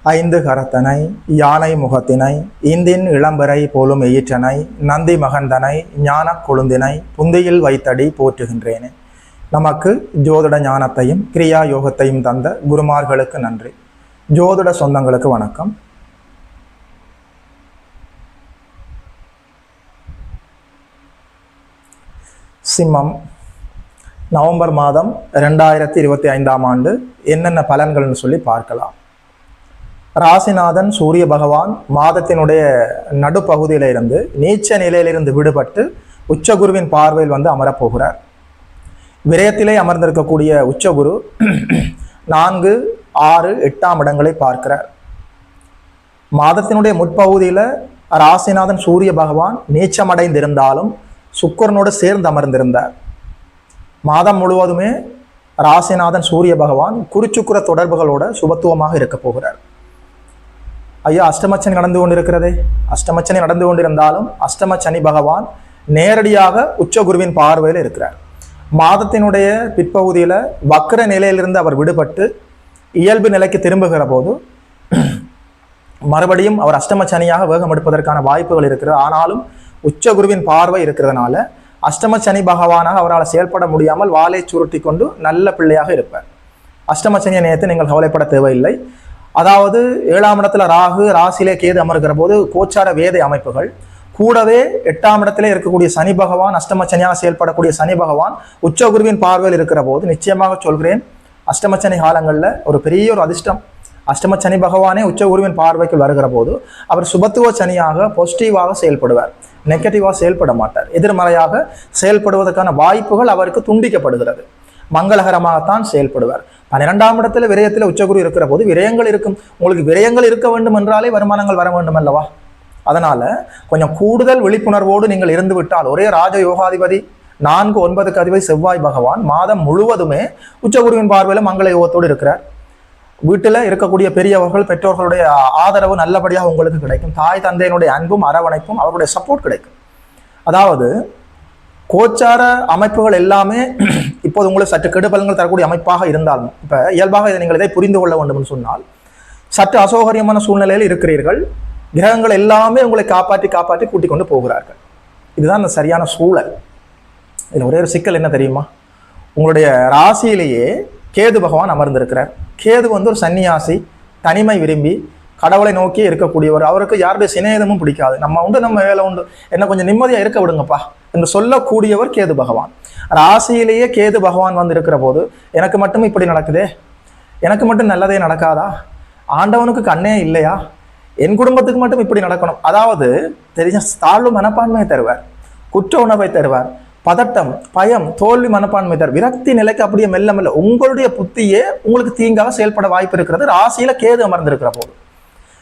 ஐந்து கரத்தனை யானை முகத்தினை இந்தின் இளம்பரை போலும் எயிற்றனை நந்தி மகந்தனை ஞான கொழுந்தினை புந்தியில் வைத்தடி போற்றுகின்றேனே. நமக்கு ஜோதிட ஞானத்தையும் கிரியா யோகத்தையும் தந்த குருமார்களுக்கு நன்றி. ஜோதிட சொந்தங்களுக்கு வணக்கம். சிம்மம், நவம்பர் மாதம் 2025ஆம் ஆண்டு என்னென்ன பலன்கள்னு சொல்லி பார்க்கலாம். ராசிநாதன் சூரிய பகவான் மாதத்தினுடைய நடுப்பகுதியில இருந்து நீச்ச நிலையிலிருந்து விடுபட்டு உச்சகுருவின் பார்வையில் வந்து அமரப்போகிறார். விரயத்திலே அமர்ந்திருக்கக்கூடிய உச்சகுரு 4, 6, 8ஆம் இடங்களை பார்க்கிறார். மாதத்தினுடைய முற்பகுதியில் ராசிநாதன் சூரிய பகவான் நீச்சமடைந்திருந்தாலும் சுக்கிரனோடு சேர்ந்து அமர்ந்திருந்தார். மாதம் முழுவதுமே ராசிநாதன் சூரிய பகவான் குருச்சுக்குர தொடர்புகளோட சுபத்துவமாக இருக்க போகிறார். ஐயா, அஷ்டமச்சனி நடந்து கொண்டிருக்கிறதே. அஷ்டமச்சனி நடந்து கொண்டிருந்தாலும் அஷ்டம சனி பகவான் நேரடியாக உச்சகுருவின் பார்வையில் இருக்கிறார். மாதத்தினுடைய பிற்பகுதியில் வக்ர நிலையிலிருந்து அவர் விடுபட்டு இயல்பு நிலைக்கு திரும்புகிற போது மறுபடியும் அவர் அஷ்டம சனியாக வேகம் எடுப்பதற்கான வாய்ப்புகள் இருக்கிறது. ஆனாலும் உச்சகுருவின் பார்வை இருக்கிறதுனால அஷ்டம சனி பகவானாக அவரால் செயல்பட முடியாமல் வாளை சுருட்டி கொண்டு நல்ல பிள்ளையாக இருப்பார். அஷ்டம சனியை நேரத்தை நீங்கள் கவலைப்பட தேவையில்லை. அதாவது 7ஆம் இடத்துல ராகு, ராசியிலே கேது அமர்கிற போது கோச்சார வேதை அமைப்புகள் கூடவே 8ஆம் இடத்துல இருக்கக்கூடிய சனி பகவான், அஷ்டம சனியாக செயல்படக்கூடிய சனி பகவான் உச்சகுருவின் பார்வையில் இருக்கிற போது நிச்சயமாக சொல்கிறேன், அஷ்டமச்சனி காலங்களில் ஒரு பெரிய ஒரு அதிர்ஷ்டம். அஷ்டம சனி பகவானே உச்சகுருவின் பார்வைக்கு வருகிற போது அவர் சுபத்துவ சனியாக பாசிட்டிவாக செயல்படுவார், நெகட்டிவாக செயல்பட மாட்டார். எதிர்மறையாக செயல்படுவதற்கான வாய்ப்புகள் அவருக்கு துண்டிக்கப்படுகிறது. மங்களகரமாகத்தான் செயல்படுவார். 12ஆம் இடத்துல விரயத்தில் உச்சகுரு இருக்கிற போது விரயங்கள் இருக்கும். உங்களுக்கு விரயங்கள் இருக்க வேண்டும் என்றாலே வருமானங்கள் வர வேண்டும் அல்லவா? அதனால கொஞ்சம் கூடுதல் விழிப்புணர்வோடு நீங்கள் இருந்து விட்டால், ஒரே ராஜ யோகாதிபதி 4, 9க்கு அதிபதி செவ்வாய் பகவான் மாதம் முழுவதுமே உச்சகுருவின் பார்வையில் மங்கள யோகத்தோடு இருக்கிறார். வீட்டில் இருக்கக்கூடிய பெரியவர்கள், பெற்றோர்களுடைய ஆதரவு நல்லபடியாக உங்களுக்கு கிடைக்கும். தாய் தந்தையினுடைய அன்பும் அரவணைப்பும் அவருடைய சப்போர்ட் கிடைக்கும். அதாவது கோச்சார அமைப்புகள் எல்லாமே இப்போது உங்களுக்கு சற்று கெடுபலங்கள் தரக்கூடிய அமைப்பாக இருந்தாலும், இப்போ இயல்பாக நீங்கள் இதை புரிந்து கொள்ள வேண்டும் சொன்னால், சற்று அசௌகரியமான சூழ்நிலையில் இருக்கிறீர்கள். கிரகங்கள் எல்லாமே உங்களை காப்பாற்றி கூட்டிக் கொண்டு போகிறார்கள். இதுதான் அந்த சரியான சூழல். இதில் ஒரே ஒரு சிக்கல் என்ன தெரியுமா? உங்களுடைய ராசியிலேயே கேது பகவான் அமர்ந்திருக்கிறார். கேது வந்து ஒரு சன்னியாசி, தனிமை விரும்பி கடவுளை நோக்கி இருக்கக்கூடியவர். அவருக்கு யாருடைய சிநேகமும் பிடிக்காது. நம்ம உண்டு, நம்ம வேலை உண்டு, என்ன கொஞ்சம் நிம்மதியாக இருக்க விடுங்கப்பா என்று சொல்லக்கூடியவர் கேது பகவான். ராசியிலேயே கேது பகவான் வந்து இருக்கிற போது எனக்கு மட்டும் இப்படி நடக்குதே, எனக்கு மட்டும் நல்லதே நடக்காதா, ஆண்டவனுக்கு கண்ணே இல்லையா, என் குடும்பத்துக்கு மட்டும் இப்படி நடக்கணும், அதாவது தெரிஞ்ச தாழ்வு மனப்பான்மையை தருவார், குற்ற உணர்வை தருவார், பதட்டம், பயம், தோல்வி மனப்பான்மை தருவார், விரக்தி நிலைக்கு அப்படியே மெல்ல மெல்ல உங்களுடைய புத்தியே உங்களுக்கு தீங்காக செயல்பட வாய்ப்பு இருக்கிறது. ராசியில கேது அமர்ந்திருக்கிற போது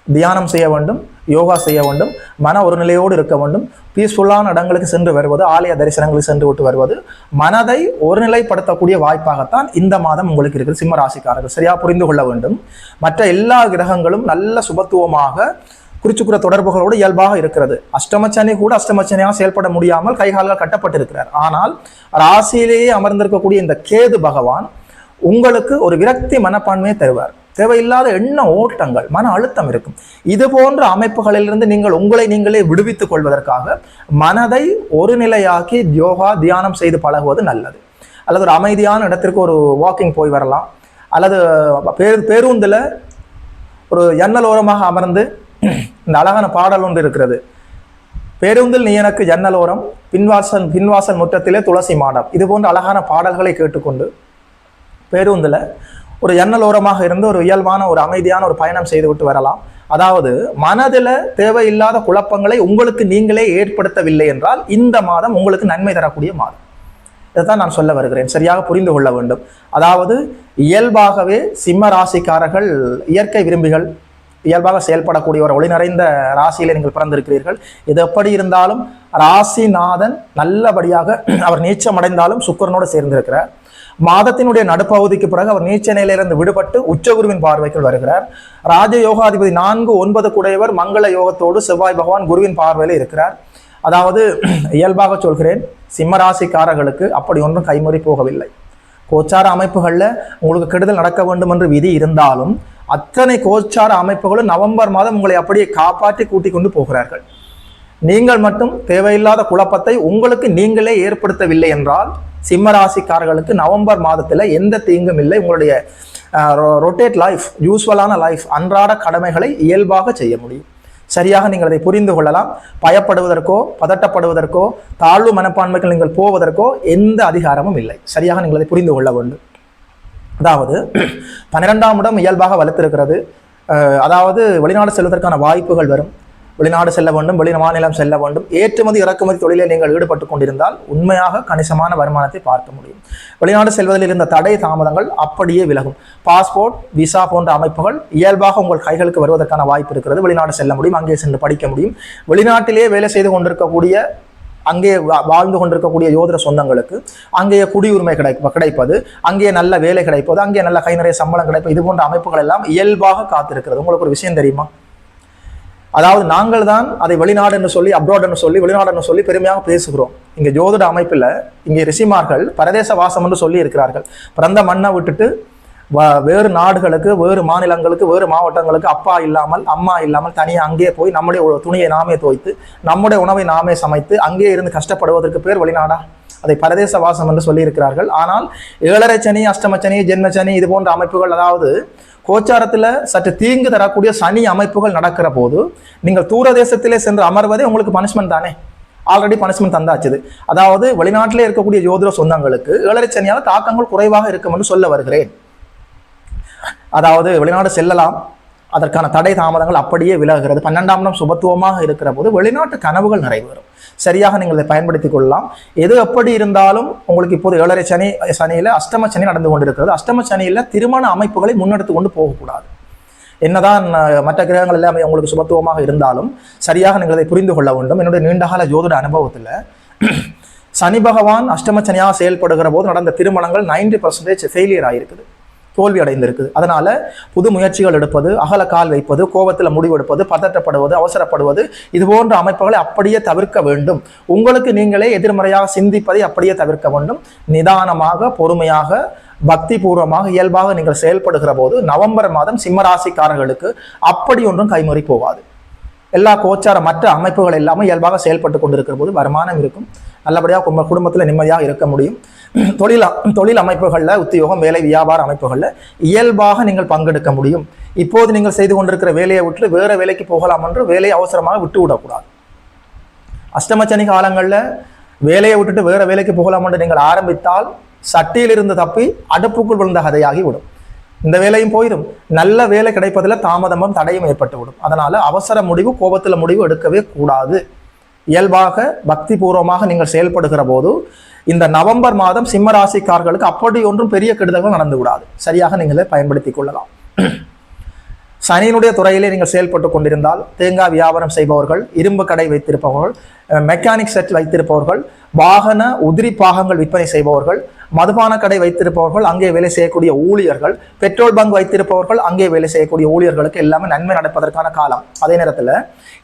தியானம் செய்ய வேண்டும், யோகா செய்ய வேண்டும், மன ஒரு நிலையோடு இருக்க வேண்டும், பீஸ்ஃபுல்லான இடங்களுக்கு சென்று வருவது, ஆலய தரிசனங்களுக்கு சென்று விட்டு வருவது மனதை ஒருநிலைப்படுத்தக்கூடிய வாய்ப்பாகத்தான் இந்த மாதம் உங்களுக்கு இருக்குது. சிம்ம ராசிக்காரர்கள் சரியா புரிந்து கொள்ள வேண்டும். மற்ற எல்லா கிரகங்களும் நல்ல சுபத்துவமாக குறிச்சுக்குற தொடர்புகளோடு இயல்பாக இருக்கிறது. அஷ்டமச்சனி கூட அஷ்டமச்சனியாக செயல்பட முடியாமல் கைகால்கள் கட்டப்பட்டிருக்கிறார். ஆனால் ராசியிலேயே அமர்ந்திருக்கக்கூடிய இந்த கேது பகவான் உங்களுக்கு ஒரு விரக்தி மனப்பான்மையை தருவார். தேவையில்லாத எண்ண ஓட்டங்கள், மன அழுத்தம் இருக்கும். இது போன்ற அமைப்புகளிலிருந்து நீங்கள் உங்களை நீங்களே விடுவித்துக் கொள்வதற்காக மனதை ஒரு நிலையாக்கி யோகா, தியானம் செய்து பழகுவது நல்லது. அல்லது ஒரு அமைதியான இடத்திற்கு ஒரு வாக்கிங் போய் வரலாம். அல்லது பேருந்தில் ஒரு ஜன்னல் ஓரமாக அமர்ந்து, இந்த அழகான பாடல் ஒன்று இருக்கிறது, பேருந்தில் நீ எனக்கு ஜன்னல் ஓரம், பின்வாசல் முற்றத்திலே துளசி மாடம். இது போன்ற அழகான பாடல்களை கேட்டுக்கொண்டு பேருந்தில் ஒரு ஜன்னல் ஓரமாக இருந்து ஒரு இயல்பான ஒரு அமைதியான ஒரு பயணம் செய்து விட்டு வரலாம். அதாவது மனதில் தேவையில்லாத குழப்பங்களை உங்களுக்கு நீங்களே ஏற்படுத்தவில்லை என்றால் இந்த மாதம் உங்களுக்கு நன்மை தரக்கூடிய மாதம். இதைத்தான் நான் சொல்ல வருகிறேன், சரியாக புரிந்து கொள்ள வேண்டும். அதாவது இயல்பாகவே சிம்ம ராசிக்காரர்கள் இயற்கை விரும்பிகள், இயல்பாக செயல்படக்கூடிய ஒரு ஒளி நிறைந்த ராசியில நீங்கள் பிறந்திருக்கிறீர்கள். இது எப்படி இருந்தாலும் ராசிநாதன் நல்லபடியாக அவர் நீச்சம் அடைந்தாலும் சுக்கிரனோடு சேர்ந்திருக்கிறார். மாதத்தினுடைய நடுப்பகுதிக்கு பிறகு அவர் நீச்ச நிலையிலிருந்து விடுபட்டு உச்சகுருவின் பார்வைக்குள் வருகிறார். ராஜ யோகாதிபதி 4, 9 கூடையவர் மங்கள யோகத்தோடு செவ்வாய் பகவான் குருவின் பார்வையில் இருக்கிறார். அதாவது இயல்பாக சொல்கிறேன், சிம்மராசிக்காரர்களுக்கு அப்படி ஒன்றும் கைமறி போகவில்லை. கோச்சார அமைப்புகளில் உங்களுக்கு கெடுதல் நடக்க வேண்டும் என்று விதி இருந்தாலும் அத்தனை கோச்சார அமைப்புகளும் நவம்பர் மாதம் உங்களை அப்படியே காப்பாற்றி கூட்டிக் கொண்டு போகிறார்கள். நீங்கள் மட்டும் தேவையில்லாத குழப்பத்தை உங்களுக்கு நீங்களே ஏற்படுத்தவில்லை என்றால் சிம்ம ராசிக்காரர்களுக்கு நவம்பர் மாதத்தில் எந்த தீங்கும் இல்லை. உங்களுடைய ரொட்டேட் லைஃப், யூஸ்வலான லைஃப், அன்றாட கடமைகளை இயல்பாக செய்ய முடியும். சரியாக நீங்கள் அதை புரிந்து கொள்ளலாம். பயப்படுவதற்கோ பதட்டப்படுவதற்கோ தாழ்வு மனப்பான்மைகள் நீங்கள் போவதற்கோ எந்த அதிகாரமும் இல்லை. சரியாக நீங்கள் அதை புரிந்து கொள்ள வேண்டும். அதாவது 12ஆம் இடம் இயல்பாக வலுத்திருக்கிறது. அதாவது வெளிநாடு செல்வதற்கான வாய்ப்புகள் வரும். வெளிநாடு செல்ல வேண்டும், வெளி மாநிலம் செல்ல வேண்டும், ஏற்றுமதி இறக்குமதி தொழிலில் நீங்கள் ஈடுபட்டு கொண்டிருந்தால் உண்மையாக கணிசமான வருமானத்தை பார்க்க முடியும். வெளிநாடு செல்வதில் இருந்த தடை தாமதங்கள் அப்படியே விலகும். பாஸ்போர்ட், விசா போன்ற அமைப்புகள் இயல்பாக உங்கள் கைகளுக்கு வருவதற்கான வாய்ப்பு இருக்கிறது. வெளிநாடு செல்ல முடியும், அங்கே சென்று படிக்க முடியும். வெளிநாட்டிலேயே வேலை செய்து கொண்டிருக்கக்கூடிய, அங்கே வாழ்ந்து கொண்டிருக்கக்கூடிய யோதிட சொந்தங்களுக்கு அங்கேயே குடியுரிமை கிடைப்பது, அங்கே நல்ல வேலை கிடைப்பது, அங்கே நல்ல கை நிறைய சம்பளம் கிடைப்பது, இது போன்ற அமைப்புகள் எல்லாம் இயல்பாக காத்திருக்கிறது. உங்களுக்கு ஒரு விஷயம் தெரியுமா? அதாவது நாங்கள் தான் அதை வெளிநாடு என்று சொல்லி, அப்ராட் என்று சொல்லி, வெளிநாடு என்று சொல்லி பெருமையாக பேசுகிறோம். இங்கே ஜோதிட அமைப்பில் இங்கே ரிஷிமார்கள் பரதேச வாசம் என்று சொல்லி இருக்கிறார்கள். பிறந்த மண்ணை விட்டுட்டு வேறு நாடுகளுக்கு, வேறு மாநிலங்களுக்கு, வேறு மாவட்டங்களுக்கு அப்பா இல்லாமல் அம்மா இல்லாமல் தனியாக அங்கே போய் நம்முடைய துணியை நாமே துவைத்து, நம்முடைய உணவை நாமே சமைத்து அங்கே இருந்து கஷ்டப்படுவதற்கு பேர் வெளிநாடா? அதை பரதேச வாசம் என்று சொல்லி இருக்கிறார்கள். ஆனால் 7.5 சனி, அஷ்டம சனி, ஜென்ம சனி இது போன்ற அமைப்புகள், அதாவது கோச்சாரத்தில் சற்று தீங்கு தரக்கூடிய சனி அமைப்புகள் நடக்கிற போது நீங்கள் தூர தேசத்திலே சென்று அமர்வதே உங்களுக்கு பனிஷ்மெண்ட் தானே. ஆல்ரெடி பனிஷ்மெண்ட் தந்தாச்சுது. அதாவது வெளிநாட்டிலே இருக்கக்கூடிய ஜோதிட சொந்தங்களுக்கு 7.5 சனியால் தாக்கங்கள் குறைவாக இருக்கும் என்று சொல்ல வருகிறேன். அதாவது வெளிநாடு செல்லலாம், அதற்கான தடை தாமதங்கள் அப்படியே விலகுகிறது. 12ஆம் இடம் சுபத்துவமாக இருக்கிற போது வெளிநாட்டு கனவுகள் நிறைவேறும். சரியாக நீங்கள் இதை பயன்படுத்திக் கொள்ளலாம். எது எப்படி இருந்தாலும் உங்களுக்கு இப்போது 7.5 சனியில் அஷ்டம சனி நடந்து கொண்டிருக்கிறது. அஷ்டம சனியில் திருமண அமைப்புகளை முன்னெடுத்து கொண்டு போகக்கூடாது. என்னதான் மற்ற கிரகங்கள் எல்லாமே உங்களுக்கு சுபத்துவமாக இருந்தாலும் சரியாக நீங்கள் அதை புரிந்து கொள்ள வேண்டும். என்னுடைய நீண்டகால ஜோதிட அனுபவத்தில் சனி பகவான் அஷ்டம சனியாக செயல்படுகிற போது நடந்த திருமணங்கள் 90% ஃபெயிலியர் ஆகிருக்குது, தோல்வி அடைந்திருக்குது. அதனால புது முயற்சிகள் எடுப்பது, அகல கால் வைப்பது, கோபத்தில் முடிவெடுப்பது, பதட்டப்படுவது, அவசரப்படுவது, இது போன்ற அமைப்புகளை அப்படியே தவிர்க்க வேண்டும். உங்களுக்கு நீங்களே எதிர்மறையாக சிந்திப்பதை அப்படியே தவிர்க்க வேண்டும். நிதானமாக, பொறுமையாக, பக்தி பூர்வமாக, இயல்பாக நீங்கள் செயல்படுகிற போது நவம்பர் மாதம் சிம்மராசிக்காரர்களுக்கு அப்படி ஒன்றும் கைமுறை போகாது. எல்லா கோச்சார மற்ற அமைப்புகள் எல்லாமே இயல்பாக செயல்பட்டு கொண்டிருக்கிற போது வருமானம் இருக்கும். நல்லபடியாக குடும்பத்தில் நிம்மதியாக இருக்க முடியும். தொழில் அமைப்புகளில், உத்தியோகம், வேலை, வியாபார அமைப்புகளில் இயல்பாக நீங்கள் பங்கெடுக்க முடியும். இப்போது நீங்கள் செய்து கொண்டிருக்கிற வேலையை விட்டு வேறு வேலைக்கு போகலாம் என்று வேலையை அவசரமாக விட்டு விடக்கூடாது. அஷ்டமச்சனி காலங்களில் வேலையை விட்டுட்டு வேறு வேலைக்கு போகலாம் என்று நீங்கள் ஆரம்பித்தால் சட்டியிலிருந்து தப்பி அடுப்புக்குள் விழுந்த கதையாகி விடும். இந்த வேலையும் போயிடும். நல்ல வேலை கிடைப்பதில் தாமதமும் தடையும் ஏற்பட்டு விடும். அதனால அவசர முடிவு, கோபத்தில் முடிவு எடுக்கவே கூடாது. இயல்பாக பக்தி பூர்வமாக நீங்கள் செயல்படுகிற போது இந்த நவம்பர் மாதம் சிம்ம ராசிக்காரர்களுக்கு அப்படி ஒன்றும் பெரிய கெடுதல்கள் நடந்து விடாது. சரியாக நீங்களே பயன்படுத்திக் கொள்ளலாம். சனியினுடைய துறையிலே நீங்கள் செயல்பட்டு கொண்டிருந்தால் தேங்காய் வியாபாரம் செய்பவர்கள், இரும்பு கடை வைத்திருப்பவர்கள், மெக்கானிக் செட் வைத்திருப்பவர்கள், வாகன உதிரி பாகங்கள் விற்பனை செய்பவர்கள், மதுபான கடை வைத்திருப்பவர்கள், அங்கே வேலை செய்யக்கூடிய ஊழியர்கள், பெட்ரோல் பங்க் வைத்திருப்பவர்கள், அங்கே வேலை செய்யக்கூடிய ஊழியர்களுக்கு எல்லாமே நன்மை நடப்பதற்கான காலம். அதே நேரத்தில்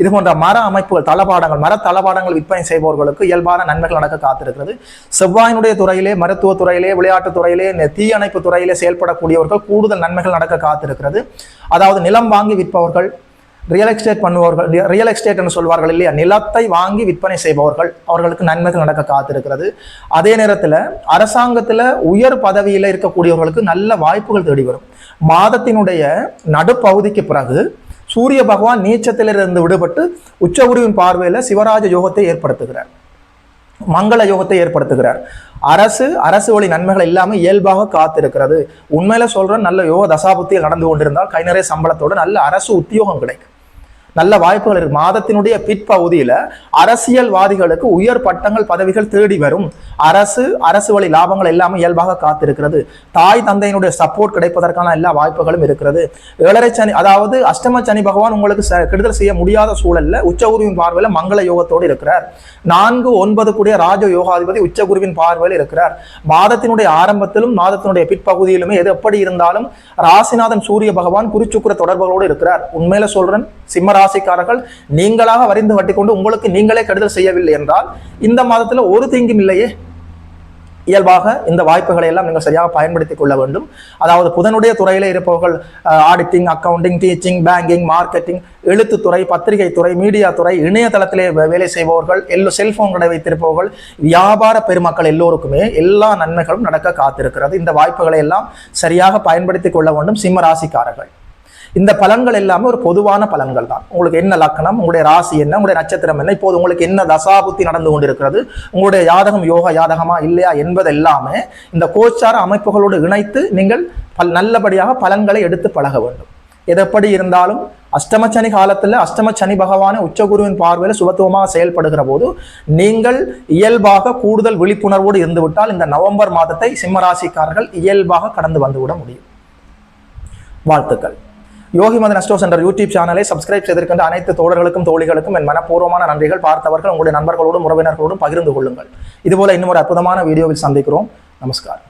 இது போன்ற மர அமைப்புகள், தளபாடங்கள், மர தளபாடங்கள் விற்பனை செய்பவர்களுக்கு இயல்பான நன்மைகள் நடக்க காத்திருக்கிறது. செவ்வாயினுடைய துறையிலே, மருத்துவ துறையிலே, விளையாட்டு துறையிலே, தீயணைப்பு துறையிலே செயல்படக்கூடியவர்கள் கூடுதல் நன்மைகள் நடக்க காத்திருக்கிறது. அதாவது நிலம் வாங்கி விற்பவர்கள், ரியல் எஸ்டேட் பண்ணுபவர்கள், ரியல் எஸ்டேட் என்று சொல்வார்கள் இல்லையா, நிலத்தை வாங்கி விற்பனை செய்பவர்கள், அவர்களுக்கு நன்மைகள் நடக்க காத்திருக்கிறது. அதே நேரத்தில் அரசாங்கத்தில் உயர் பதவியில் இருக்கக்கூடியவர்களுக்கு நல்ல வாய்ப்புகள் தேடி வரும். மாதத்தினுடைய நடுப்பகுதிக்கு பிறகு சூரிய பகவான் நீச்சத்திலிருந்து விடுபட்டு உச்சகுருவின் பார்வையில் சிவராஜ யோகத்தை ஏற்படுத்துகிறார், மங்கள யோகத்தை ஏற்படுத்துகிறார். அரசு வழி நன்மைகள் இல்லாமல் இயல்பாக காத்திருக்கிறது. உண்மையில சொல்றேன், நல்ல யோக தசாபுத்தியில் நடந்து கொண்டிருந்தால் கை நிறைய சம்பளத்தோடு நல்ல அரசு உத்தியோகம் கிடைக்கும், நல்ல வாய்ப்புகள் இருக்கு. மாதத்தினுடைய பிற்பகுதியில அரசியல்வாதிகளுக்கு உயர் பட்டங்கள், பதவிகள் தேடி வரும். அரசு வழி லாபங்கள் எல்லாமே இயல்பாக காத்திருக்கிறது. தாய் தந்தையினுடைய சப்போர்ட் கிடைப்பதற்கான எல்லா வாய்ப்புகளும் இருக்கிறது. 7.5 சனி, அதாவது அஷ்டம சனி பகவான் உங்களுக்கு கெடுதல் செய்ய முடியாத சூழல்ல உச்சகுருவின் பார்வையில மங்கள யோகத்தோடு இருக்கிறார். 4-9 கூடிய ராஜ யோகாதிபதி உச்சகுருவின் பார்வையில் இருக்கிறார். மாதத்தினுடைய ஆரம்பத்திலும் மாதத்தினுடைய பிற்பகுதியிலுமே எது எப்படி இருந்தாலும் ராசிநாதன் சூரிய பகவான் குறிச்சுக்குற தொடர்புகளோடு இருக்கிறார். உண்மையில சொல்றேன், சிம்ம ராசிக்காரர்கள் நீங்களாக வரிந்து கட்டி கொண்டு உங்களுக்கு நீங்களே கெடுதல் செய்யவில்லை என்றால் இந்த மாதத்துல ஒரு தீங்கும் இல்லையே. இயல்பாக இந்த வாய்ப்புகளை எல்லாம் நீங்கள் சரியாக பயன்படுத்திக் கொள்ள வேண்டும். அதாவது புதனுடைய துறையில இருப்பவர்கள் auditing, accounting, teaching, banking, marketing, எழுத்துத்துறை, பத்திரிகை துறை, மீடியா துறை, இணையதளத்திலே வேலை செய்பவர்கள், செல்போன் கடை வைத்திருப்பவர்கள், வியாபார பெருமக்கள் எல்லோருக்குமே எல்லா நன்மைகளும் நடக்க காத்திருக்கிறது. இந்த வாய்ப்புகளை எல்லாம் சரியாக பயன்படுத்திக் கொள்ள வேண்டும் சிம்ம ராசிக்காரர்கள். இந்த பலன்கள் எல்லாமே ஒரு பொதுவான பலன்கள் தான். உங்களுக்கு என்ன லக்கணம், உங்களுடைய ராசி என்ன, உங்களுடைய நட்சத்திரம் என்ன, இப்போது உங்களுக்கு என்ன தசாபுத்தி நடந்து கொண்டிருக்கிறது, உங்களுடைய யாதகம் யோக யாதகமா இல்லையா என்பது எல்லாமே இந்த கோச்சார அமைப்புகளோடு இணைத்து நீங்கள் நல்லபடியாக பலன்களை எடுத்து பழக வேண்டும். எதப்படி இருந்தாலும் அஷ்டமச்சனி காலத்தில் அஷ்டமச்சனி பகவான உச்சகுருவின் பார்வையில் சுபத்துவமாக செயல்படுகிற போது நீங்கள் இயல்பாக கூடுதல் விழிப்புணர்வோடு இருந்துவிட்டால் இந்த நவம்பர் மாதத்தை சிம்மராசிக்காரர்கள் இயல்பாக கடந்து வந்துவிட முடியும். வாழ்த்துக்கள். யோகி மதன் அஸ்ட்ரோ சென்டர் யூடியூப் சேனலை சப்ஸ்கிரைப் செய்திருக்கின்ற அனைத்து தோழர்களுக்கும் தோழிகளுக்கும் என் மனப்பூர்வமான நன்றிகள். பார்த்தவர்கள் உங்களுடைய நண்பர்களோடும் உறவினர்களோடும் பகிர்ந்து கொள்ளுங்கள். இதுபோல இன்னும் ஒரு அற்புதமான வீடியோவில் சந்திக்கிறோம். நமஸ்காரம்.